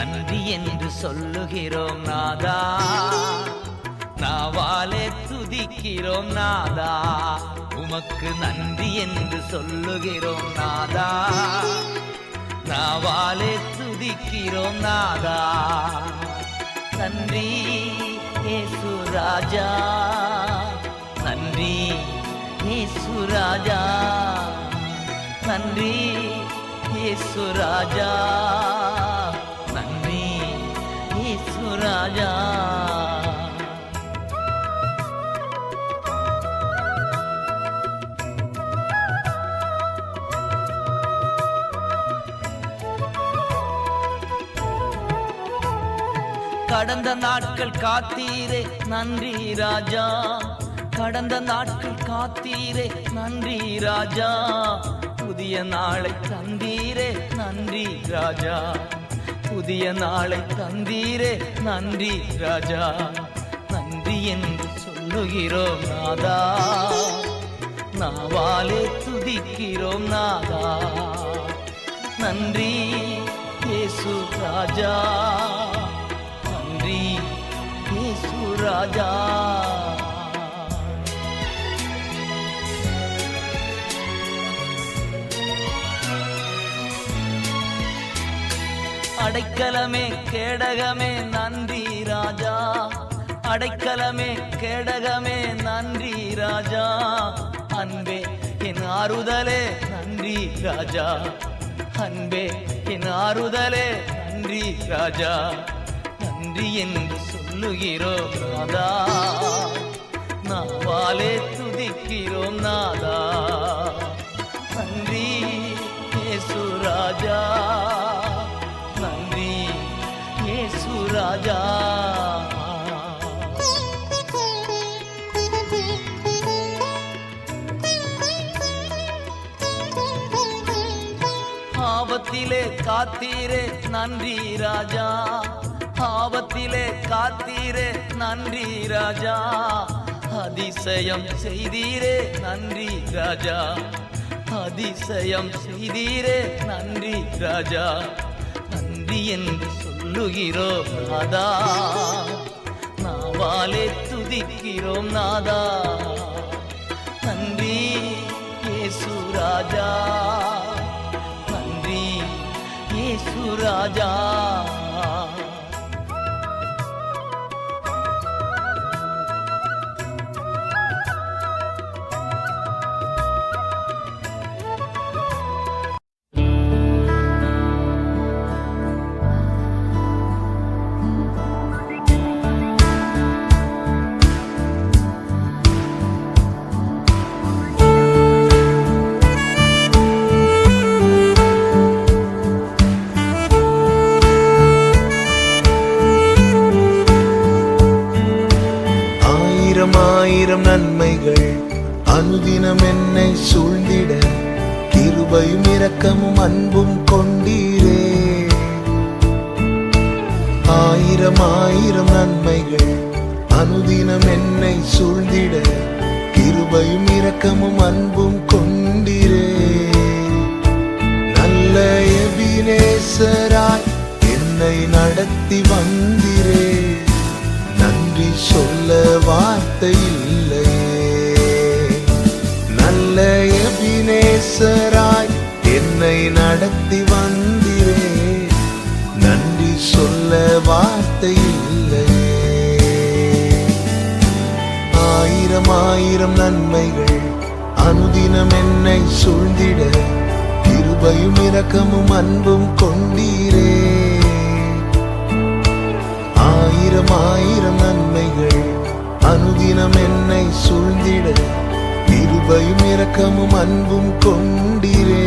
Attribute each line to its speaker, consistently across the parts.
Speaker 1: நன்றி என்று சொல்லுகிறோம் நாதா, நாவாலே துதிக்கிறோம் நாதா. உமக்கு நன்றி என்று சொல்லுகிறோம் நாதா, நாவாலே துதிக்கிறோம் நாதா. நன்றி இயேசு ராஜா, நன்றி இயேசு ராஜா, நன்றி இயேசு ராஜா, நன்றி இயேசு ராஜா. கடந்த நாட்கள் காத்தீரே நன்றி ராஜா, கடந்த நாட்கள் காத்தீரே நன்றி ராஜா. புதிய நாளை தந்தீரே நன்றி ராஜா, புதிய நாளை தந்தீரே நன்றி ராஜா. நன்றி என்று சொல்லுகிறோம் நாதா, நாவாலே துதிக்கிறோம் நாதா. நன்றி இயேசு ராஜா, நன்றி இயேசு ராஜா. அடைக்கலமே கேடகமே நன்றி ராஜா, அடைக்கலமே கேடகமே நன்றி ராஜா. அன்பே என் ஆறுதலே நன்றி ராஜா, அன்பே என் ஆறுதலே நன்றி ராஜா. நன்றி என்று சொல்லுகிறோம் நாதா, நாவாலே துதிக்கிறோம் நாதா. நன்றி இயேசு ராஜா, நன்றி இயேசு ராஜா. ஆபத்திலே காத்தீரே நன்றி ராஜா, ஆபத்திலே காத்தீரே நன்றி ராஜா. அதிசயம் செய்தீரே நன்றி ராஜா, அதிசயம் செய்தீரே நன்றி ராஜா. நன்றி என்று சொல்லுகிறோம் நாதா, நாவாலே துதிக்கிறோம் நாதா. நன்றி இயேசு ராஜா, நன்றி இயேசு ராஜா.
Speaker 2: ஆயிரம் நன்மைகள் அனுதினம் என்னை சூழ்ந்திட, கிருபையும் இரக்கமும் அன்பும் கொண்டீரே. ஆயிரம் ஆயிரம் நன்மைகள் அனுதினம் என்னை சூழ்ந்திட, கிருபையும் இரக்கமும் அன்பும் கொண்டீரே. நல்ல எபினேசராய் என்னை நடத்தி வந்தீரே, நன்றி சொல்ல வார்த்தை இல்லையே. நல்ல எபினேசராய் என்னை நடத்தி வந்தீரே, நன்றி சொல்ல வார்த்தை இல்லையே. ஆயிரம் ஆயிரம் நன்மைகள் அனுதினம் என்னை சூழ்ந்திட, கிருபையும் இரக்கமும் அன்பும் கொண்டீரே. ஆயிரம் ஆயிரம் நன்மைகள் அனுதினம் என்னை சூழ்ந்திட, கிருபையும் இரக்கமும் அன்பும் கொண்டீரே.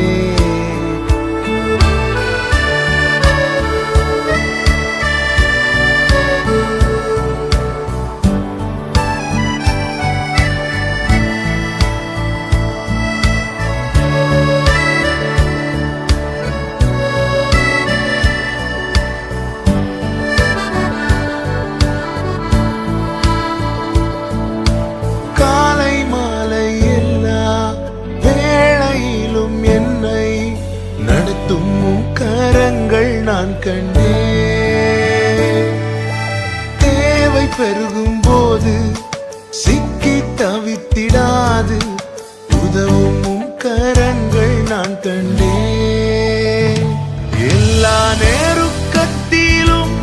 Speaker 2: நான் கண்டேன், கிருபை பெருகும் போது சிக்கி தவித்திடாது உதவும் உம் கரங்கள் நான் கண்டேன். எல்லா நெருக்கத்திலும்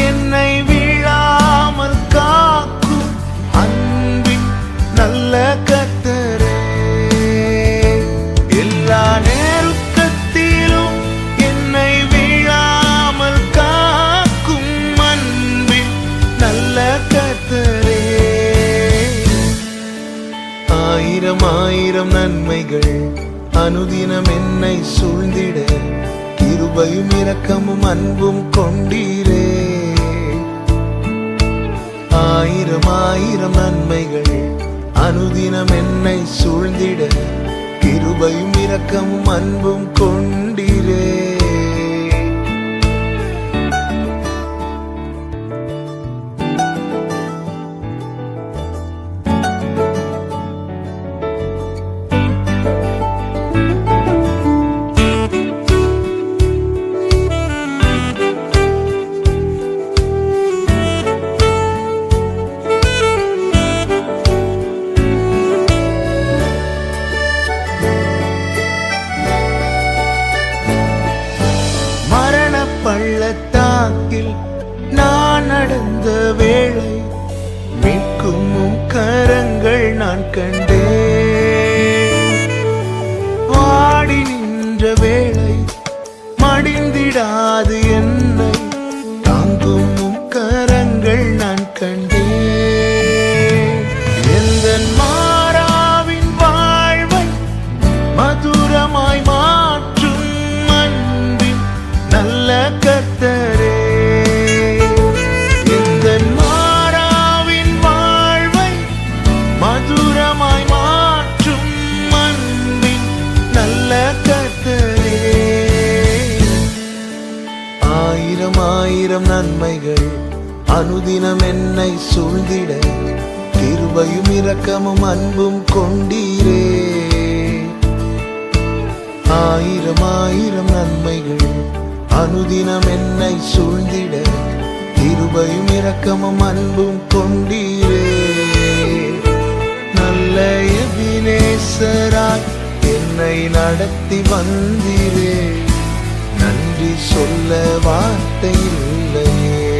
Speaker 2: என்னை வீழாமல் காக்கும் அன்பின் நல்ல கர்த்தரே. எல்லா நெருக்கத்திலும் என்னை வீழாமல் காக்கும் அன்பின் நல்ல கர்த்தரே. ஆயிரம் ஆயிரம் நன்மைகள் அனுதினம் என்னை சூழ்ந்திட கிருபையும் இரக்கமும் அன்பும் கொண்டீரே. ஆயிரம் ஆயிரம் நன்மைகள் அனுதினம் என்னை சூழ்ந்திட கிருபையும் இரக்கமும் அன்பும் கொண்டீரே. பள்ளத்தாக்கில் நான் நடந்த வேளை மீட்கும் உம் கரங்கள் நான் கண்டேன். வாடி நின்ற வேளை மடிந்திடாது என்னை தாங்கும் உம் கரங்கள் நான் கண்டேன். எந்தன் மாறாவின் வாழ்வை மதுரமாய் மாற்றும் அன்பின் நல்ல கர்த்தரே. எந்தன் மாறாவின் வாழ்வை மதுரமாய் மாற்றும் அன்பின் நல்ல கர்த்தரே. ஆயிரம் ஆயிரம் நன்மைகள் அனுதினம் என்னை சூழ்ந்திட கிருபையும் இரக்கமும் அன்பும் கொண்டீரே. ஆயிரம் ஆயிரம் நன்மைகள் அனுதினம் என்னை சூழ்ந்திட கிருபையும் இரக்கமும் அன்பும் கொண்டீரே. நல்ல எபினேசராய் என்னை நடத்தி வந்தீரே. நன்றி சொல்ல வார்த்தை இல்லையே.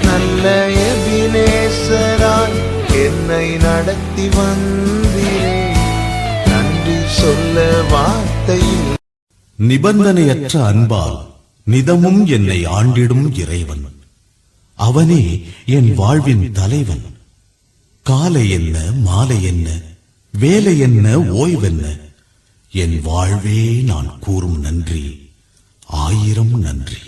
Speaker 2: நல்ல எபினேசராய் என்னை நடத்தி வந்தீரே. நன்றி சொல்ல வார்த்தை இல்லை.
Speaker 3: நிபந்தனையற்ற அன்பால் நிதமும் என்னை ஆண்டிடும் இறைவன். அவனே என் வாழ்வின் தலைவன். காலை என்ன மாலை என்ன வேலை என்ன ஓய்வென்ன என் வாழ்வே நான் கூறும் நன்றி ஆயிரம் நன்றி.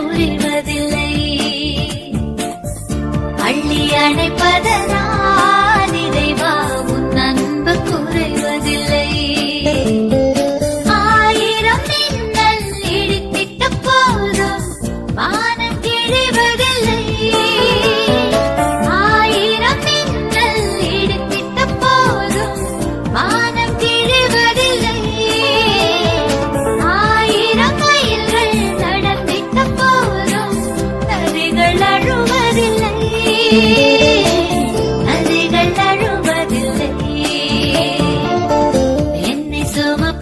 Speaker 4: முறிவதில்லை. அள்ளி அணைப்பதனால் இறைவா உன் அன்பு குறைவதில்லை. ஆயிரம் மின்னல் இடித்திட்ட போதும் வானம் கிழிவதில்லை. ஆயிரம் மின்னல் இடித்திட்ட போதும் வானம் கிழிவதில்லை. ஆயிரம் மைல்கள் நடந்திட்ட போதும் நதிகள் அழுவதில்லை. நதிகள் அழுவதில்லை. என்னை சுமப்பதனால்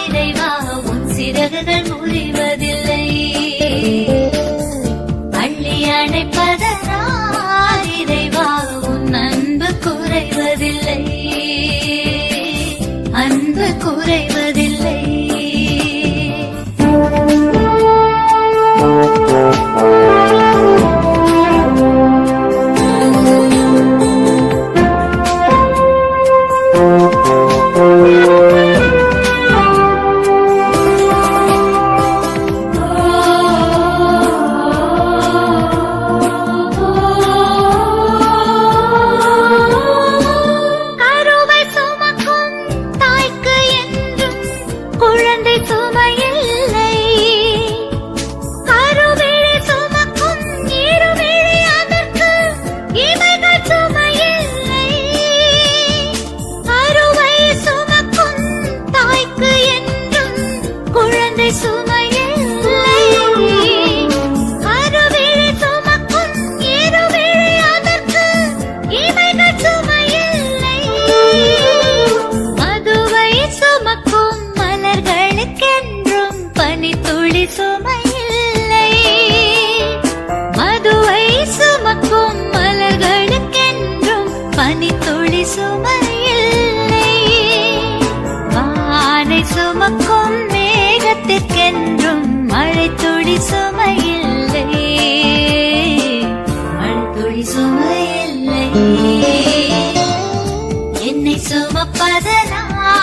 Speaker 4: இறைவா உன் சிறகுகள் முறிவதில்லை. அள்ளி அணைப்பதனால் இறைவா உன் அன்பு குறைவதில்லை. அன்பு குறைவதில்லை. கருவை சுமக்கும் தாய்க்கு என்றும் குழந்தை சுமையில்லை. கருவிழி சுமக்கும் இருவிழி அதற்கு இமைகள் சுமையில்லை. கருவை சுமக்கும் தாய்க்கு என்றும் குழந்தை சுமையில்லை. கருவிழி சுமக்கும் இருவிழி அதற்கு இமைகள் சுமையில்லை. மதுவை சுமக்கும் மலர்களுக்கென்றும் பனித்துளி சுமையில்லை. மதுவை சுமக்கும் மலர்களுக்கென்றும் பனித்துளி சுமையில்லை. வானை சுமக்கும் மேகத்திற்கென்றும் மழைத்துளி சுமையில்லை. மழைத்துளி சுமையில்லை. என்னை சுமப்பதனால்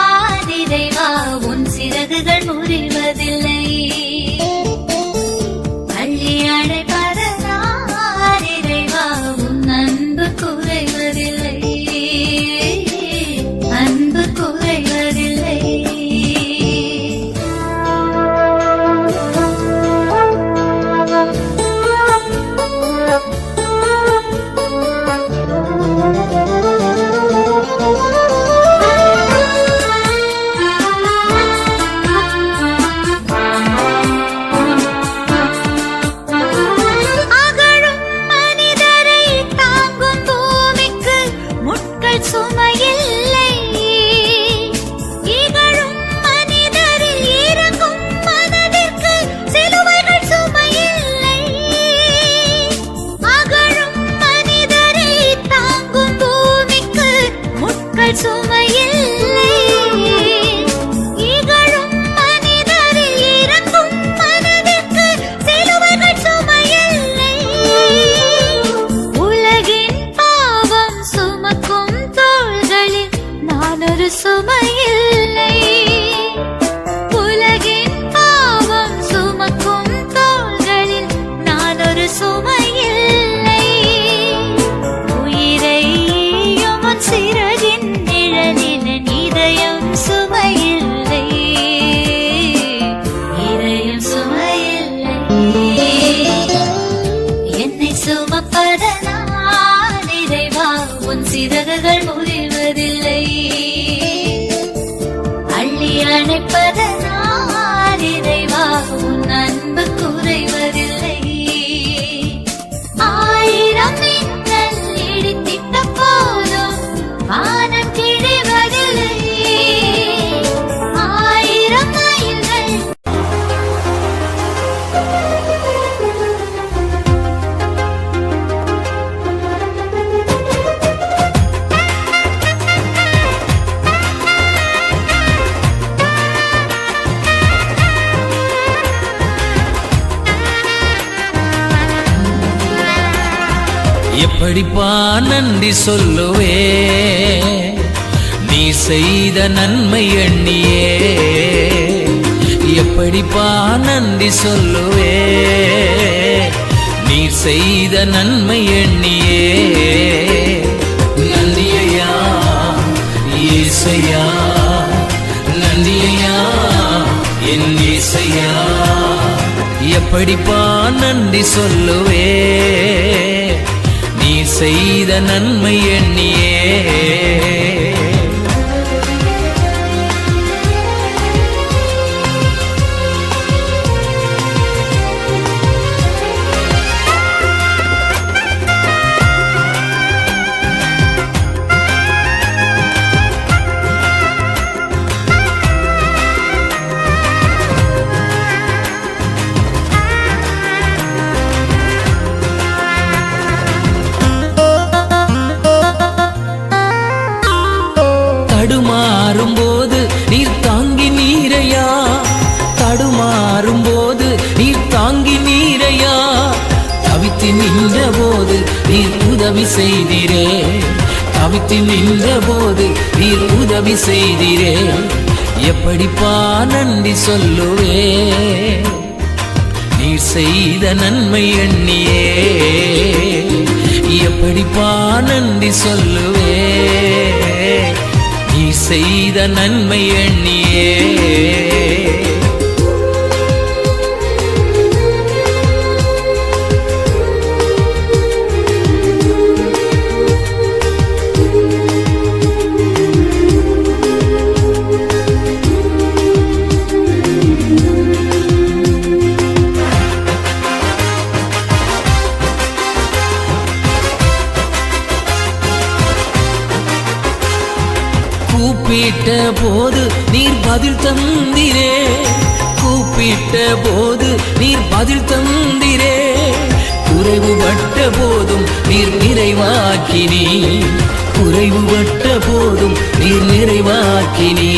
Speaker 4: இறைவா உன் சிறகுகள் முறிவதில்லை. அள்ளி அணைப்பதனால் இறைவா உன் அன்பு குறைவதில்லை. அன்பு குறைவதில்லை. அகழும் மனிதரை தாங்கும் பூமிக்கு முட்கள் சுமையில்லை. இகழும் மனிதரில் இறங்கும் மனதிற்கு சிலுவைகள் சுமையில்லை. அகழும் மனிதரை தாங்கும் பூமிக்கு முட்கள் சுமையில்லை. இகழும் மனிதரில் இறங்கும் மனதிற்கு சிலுவைகள் சுமையில்லை. உலகின் பாவம் சுமக்கும் தோள்களில் நான் ஒரு சுமையில்லை. உலகின் பாவம் சுமக்கும் தோள்களில் நான் ஒரு சுமையில்லை. உயிரை உன் சிறகின் நிழலில் இதயம் சுமையில்லை. இதயம் சுமையில்லை. என்னை சுமப்பதனால் இறைவா உன் சிறகுகள் முறிவதில்லை. அள்ளி அணைப்பதனால் இறைவா உன் அன்பு குறைவதில்லை. ஆயிரம் மின்னல் இடித்திட்ட போதும் வானம் கிழிவதில்லை. ஆயிரம் மைல்கள்
Speaker 1: எப்படிப்பா நன்றி சொல்லுவே நீ செய்த நன்மை எண்ணியே எப்படிப்பா நன்றி சொல்லுவே நீ செய்த நன்மை எண்ணியே. நன்றியா இயேசையா, நன்றியா என் இயேசையா. எப்படிப்பா நன்றி சொல்லுவே நீ செய்த நன்மை எண்ணியே. தடுமாறும்போது நீர் தாங்கி நீரையா, தடுமாறும்போது நீர் தாங்கி நீரையா. தவித்து நின்ற போது நீர் உதவி செய்திரே, தவித்து நின்ற போது நீர் உதவி செய்திரே. எப்படிப்பா நன்றி சொல்லுவே நீர் செய்த நன்மை எண்ணியே. எப்படிப்பா நன்றி சொல்லுவே நீ செய்த நன்மை எண்ணியே. கூப்பிட்ட போது நீர் பதில் தந்திரே, கூப்பிட்ட போது நீர் பதில் தந்திரே. குறைவுபட்ட போதும் நீர் நிறைவாக்கினீ, குறைவுபட்ட போதும் நீர் நிறைவாக்கினீ.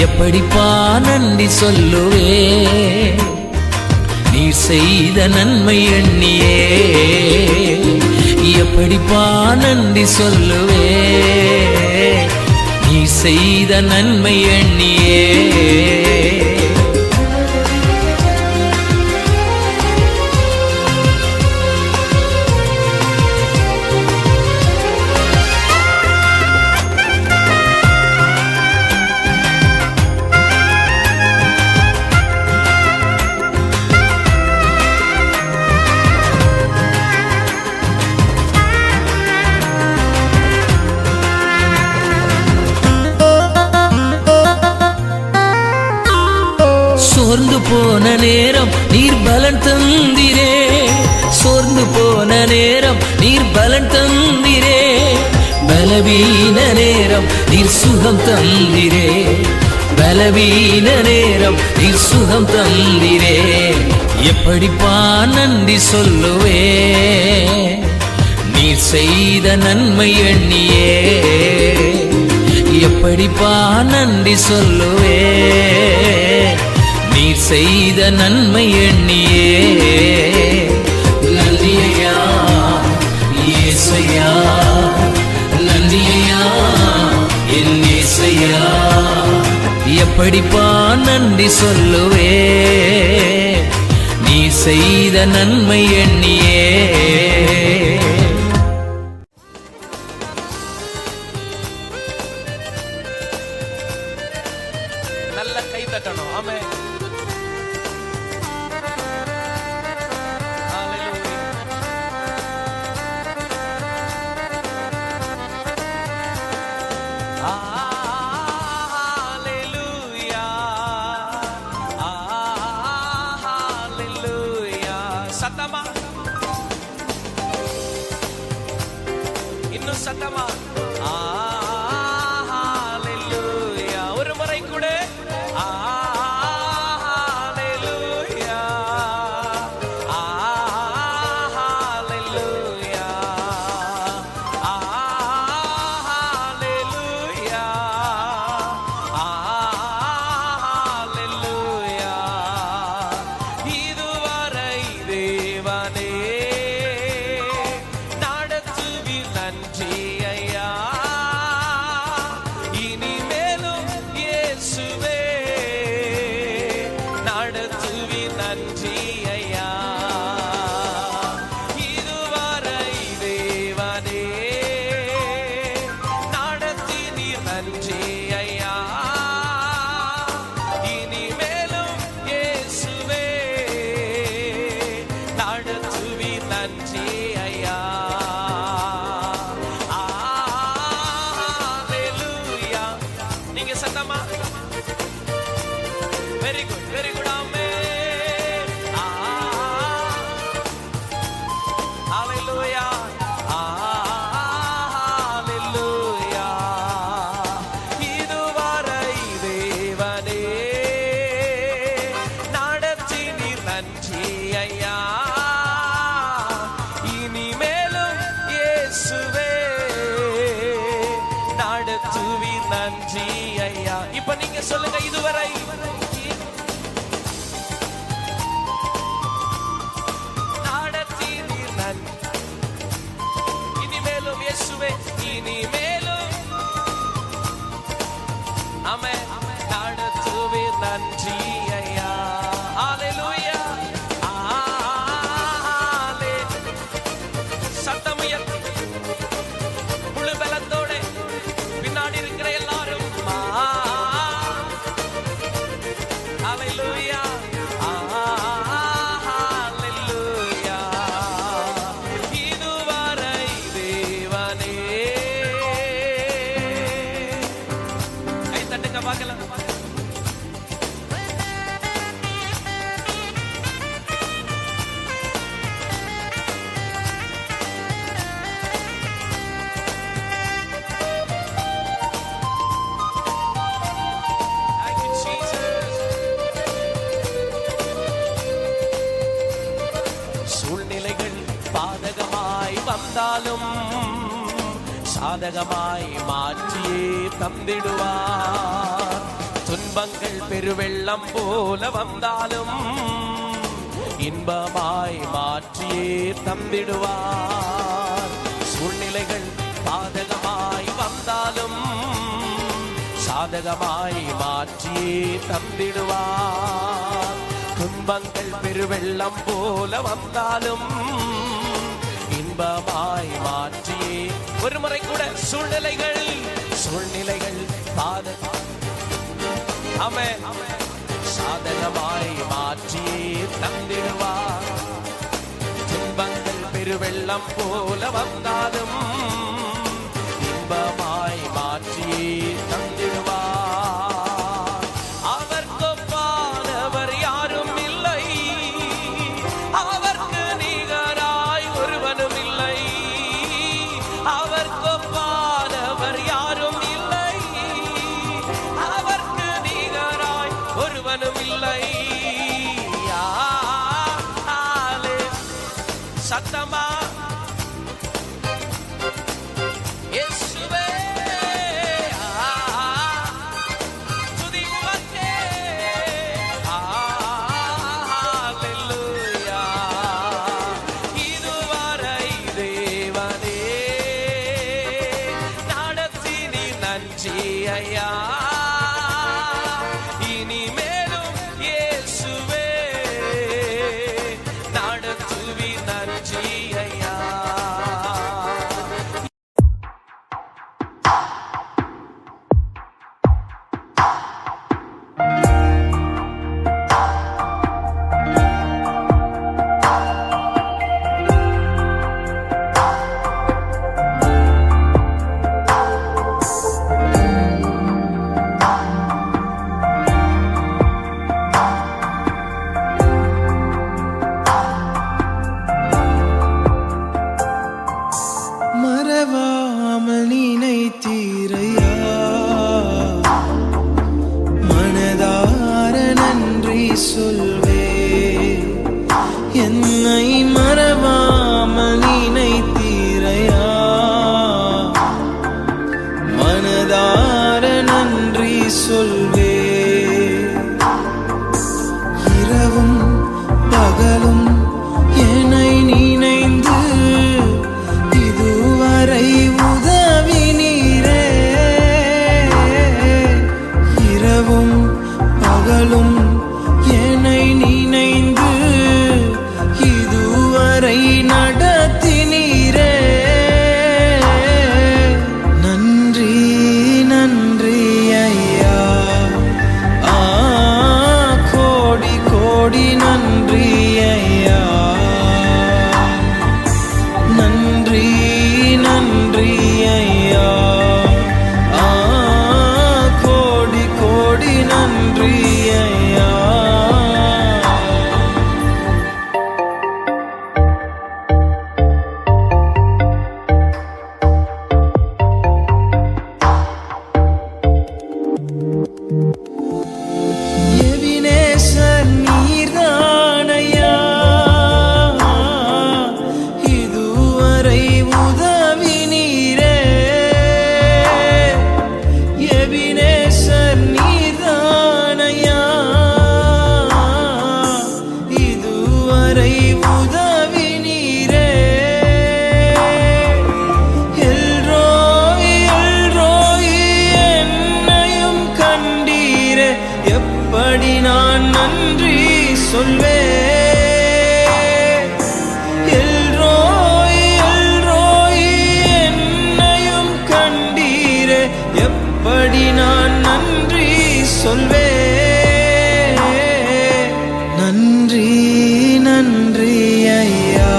Speaker 1: எப்படிப்பா நன்றி சொல்லுவே நீர் செய்த நன்மை எண்ணியே. எப்படிப்பா நன்றி சொல்லுவே நீ செய்த நன்மை எண்ணியே. சோர்ந்து போன நேரம் நீர் பலன் தந்திரே, சோர்ந்து போன நேரம் நீர் பலன் தந்திரே. பலவீன நேரம் நீர் சுகம் தந்திரே, பலவீன நேரம் நீர் சுகம் தந்திரே. எப்படிப்பா நன்றி சொல்லுவே நீர் செய்த நன்மை எண்ணியே. எப்படிப்பா நன்றி சொல்லுவே நீர் செய்த நன்மை எண்ணியே. நன்றியா இயேசையா, நன்றியா என் இயேசையா. எப்படிப்பா நன்றி சொல்லுவே நீ செய்த நன்மை எண்ணியே.
Speaker 5: நல்ல கை தட்டணும். ஆமென். சத்தமா இன்னும் சத்தமா ஹalleluya. ஒரு முறை கூட ஹalleluya ஹalleluya ஹalleluya ஹalleluya. இதுவரை தேவனே நடத்துவீர் நன்றி ஐயா. நன்றி ஐயா. ஹalleluya. நீங்க சத்தமா வெரி குட் வெரி குட். ஆமென். ஹalleluya ஹalleluya. இதுவரை தேவனே நடத்தி நீர் நன்றி ஐயா. இனிமேலும் இயேசுவே நடத்துவீர் நன்றி ஐயா. இப்ப நீங்க சொல்லுங்க, இதுவரை நடத்தி நீர் நன்றி. இனிமேலும் இயேசுவே இனிமேலும் ஆமென் நடத்துவீர் நன்றி ஐயா. ஹalleluya சத்தம் உயர்த்தி முழு பலத்தோட பின்னாடி இருக்கிற எல்லாரும் ஹalleluya ஹalleluya. இதுவரை தேவனே கை தட்டுங்க பார்க்கலாம். Thank you, Jesus. சூழ்நிலைகள் பாதகமாய் வந்தாலும் சாதகமாய் மாற்றியே தந்திடுவார். துன்பங்கள் பெருவெள்ளம் போல வந்தாலும் இன்பமாய் மாற்றியே தந்திடுவார். சூழ்நிலைகள் பாதகமாய் வந்தாலும் சாதகமாய் மாற்றியே தந்திடுவார். துன்பங்கள் பெருவெள்ளம் போல வந்தாலும் இன்பமாய் மாற்றியே. ஒரு முறை கூட சூழ்நிலைகள் ஆமென் சாதகமாய் மாற்றியே தந்திடுவார். துன்பங்கள் பெருவெள்ளம் போல வந்தாலும் இன்பமாய் மாற்றியே தந்திடுவார். அவர்க்கொப்பானவர் யாரும் இல்லை, அவர்க்கு நிகராய் ஒருவனும் இல்லை. அவர்க்கொப்பானவர் யாரும் இல்லை, அவர்க்கு நிகராய் ஒருவனும் இல்லை. சத்தமா இயேசுவே துதி உமக்கே. ஹalleluya. இதுவரை தேவனே நடத்தி நீர் நன்றி ஐயா. இனிமேலும் இயேசுவே நடத்துவீர் நன்றி ஐயா.
Speaker 1: உதவினீரே. எல்ரோய் எல்ரோய் என்னையும் கண்டீரே. எப்படி நான் நன்றி சொல்வேன். எல்ரோய் எல்ரோய் என்னையும் கண்டீரே. எப்படி நான் நன்றி சொல்வேன். நன்றி நன்றி ஐயா.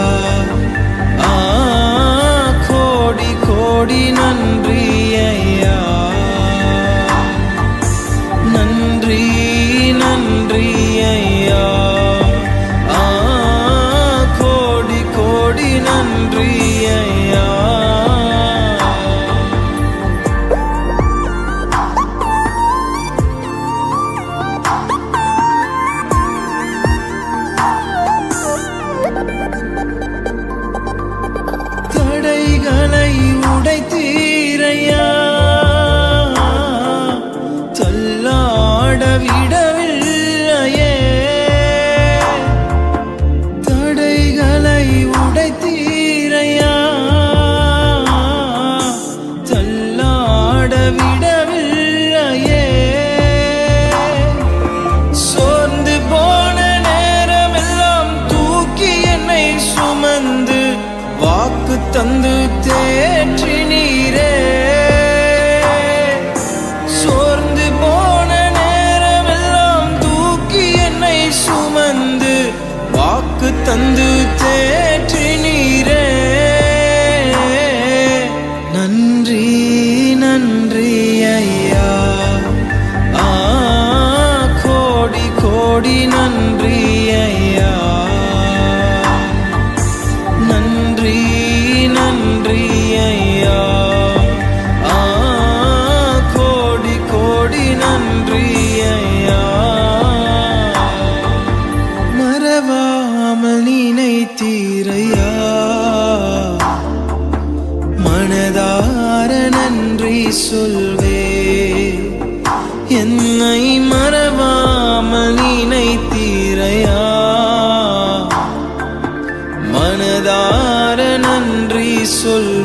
Speaker 1: கோடி கோடி நன்றி ஐயா. நன்றி நன்றி ஐயா. கோடி கோடி நன்றி ஐயா. தடைகளை உடைத்தீரையா. தள்ளாட விடவில்லையே. தடைகளை உடைத்தீரையா. தள்ளாட விடவில்லையே. சோர்ந்து போன நேரமெல்லாம் தூக்கி என்னை சுமந்து வாக்கு தந்து தேற்றினீரே. சோர்ந்து போன நேரமெல்லாம் தூக்கி என்னை சுமந்து வாக்கு தந்து தேற்றினீரே. நன்றி நன்றி ஐயா. கோடி கோடி நன்றி ஐயா. நன்றி நன்றி ஐயா. கோடி கோடி நன்றி ஐயா. மறவாமல் நினைத்தீரையா. மனதார நன்றி சொல்வே. என்னை மறவாமல் நினைத்தீரையா. மனதார நன்றி சொல்